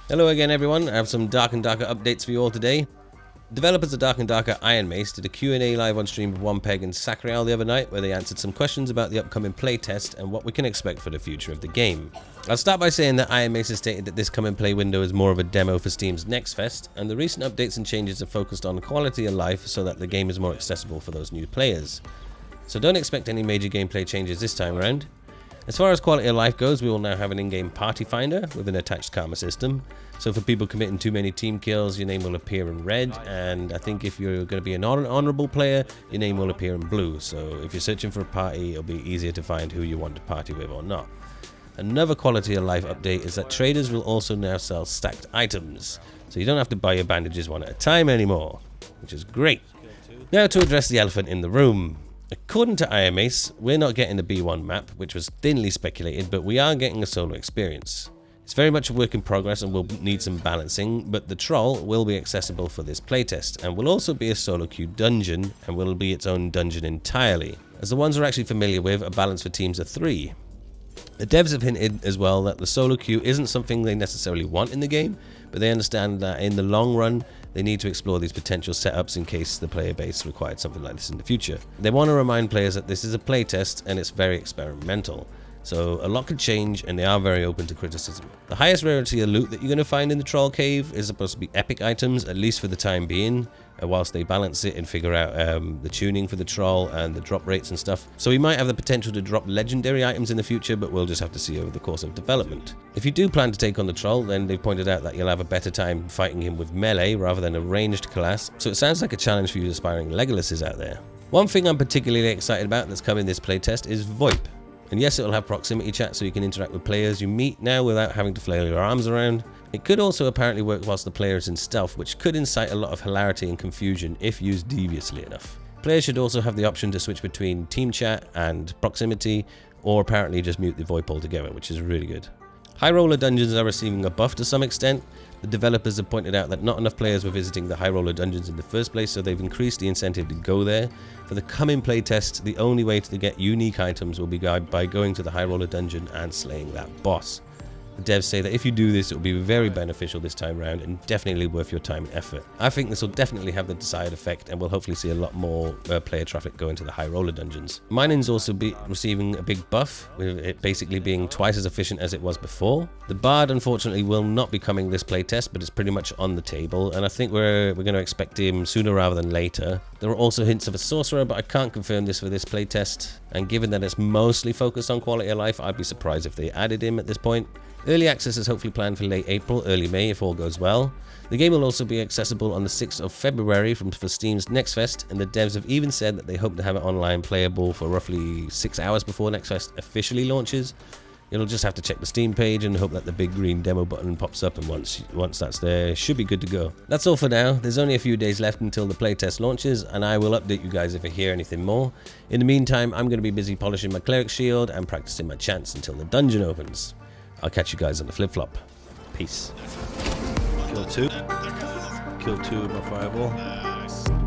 Hello again everyone, I have some Dark and Darker updates for you all today. Developers of Dark and Darker IRONMACE did a Q&A live on stream with Onepeg and Sacriel the other night where they answered some questions about the upcoming playtest and what we can expect for the future of the game. I'll start by saying that IRONMACE has stated that this come and play window is more of a demo for Steam's Next Fest, and the recent updates and changes are focused on quality of life so that the game is more accessible for those new players. So don't expect any major gameplay changes this time around. As far as quality of life goes, we will now have an in-game party finder with an attached karma system. So for people committing too many team kills, your name will appear in red, and I think if you're going to be an honorable player, your name will appear in blue. So if you're searching for a party, it'll be easier to find who you want to party with or not. Another quality of life update is that traders will also now sell stacked items, so you don't have to buy your bandages one at a time anymore, which is great. Now to address the elephant in the room. According to IRONMACE, we're not getting the B1 map, which was thinly speculated, but we are getting a solo experience. It's very much a work in progress and will need some balancing, but the Troll will be accessible for this playtest, and will also be a solo queue dungeon, and will be its own dungeon entirely, as the ones we're actually familiar with are balanced for teams of 3. The devs have hinted as well that the solo queue isn't something they necessarily want in the game, but they understand that in the long run, they need to explore these potential setups in case the player base required something like this in the future. They want to remind players that this is a playtest and it's very experimental, so a lot could change and they are very open to criticism. The highest rarity of loot that you're going to find in the Troll Cave is supposed to be epic items, at least for the time being, whilst they balance it and figure out the tuning for the Troll and the drop rates and stuff. So we might have the potential to drop legendary items in the future, but we'll just have to see over the course of development. If you do plan to take on the Troll, then they've pointed out that you'll have a better time fighting him with melee rather than a ranged class, so it sounds like a challenge for you aspiring Legolas's out there. One thing I'm particularly excited about that's coming this playtest is VOIP. And yes, it'll have proximity chat so you can interact with players you meet now without having to flail your arms around. It could also apparently work whilst the player is in stealth, which could incite a lot of hilarity and confusion if used deviously enough. Players should also have the option to switch between team chat and proximity, or apparently just mute the VoIP altogether, which is really good. High roller dungeons are receiving a buff to some extent. The developers have pointed out that not enough players were visiting the high roller dungeons in the first place, so they've increased the incentive to go there. For the coming playtest, the only way to get unique items will be by going to the high roller dungeon and slaying that boss. The devs say that if you do this, it will be very beneficial this time round and definitely worth your time and effort. I think this will definitely have the desired effect and we'll hopefully see a lot more player traffic going to the high roller dungeons. Mining's also receiving a big buff, with it basically being twice as efficient as it was before. The Bard unfortunately will not be coming this playtest, but it's pretty much on the table, and I think we're going to expect him sooner rather than later. There are also hints of a sorcerer, but I can't confirm this for this playtest, and given that it's mostly focused on quality of life, I'd be surprised if they added him at this point. Early access is hopefully planned for late April, early May if all goes well. The game will also be accessible on the 6th of February for Steam's Next Fest, and the devs have even said that they hope to have it online playable for roughly 6 hours before Next Fest officially launches. You'll just have to check the Steam page and hope that the big green demo button pops up, and once that's there, should be good to go. That's all for now. There's only a few days left until the playtest launches, and I will update you guys if I hear anything more. In the meantime, I'm going to be busy polishing my cleric shield and practicing my chants until the dungeon opens. I'll catch you guys on the flip-flop. Peace. Kill 2. Kill 2 with my fireball.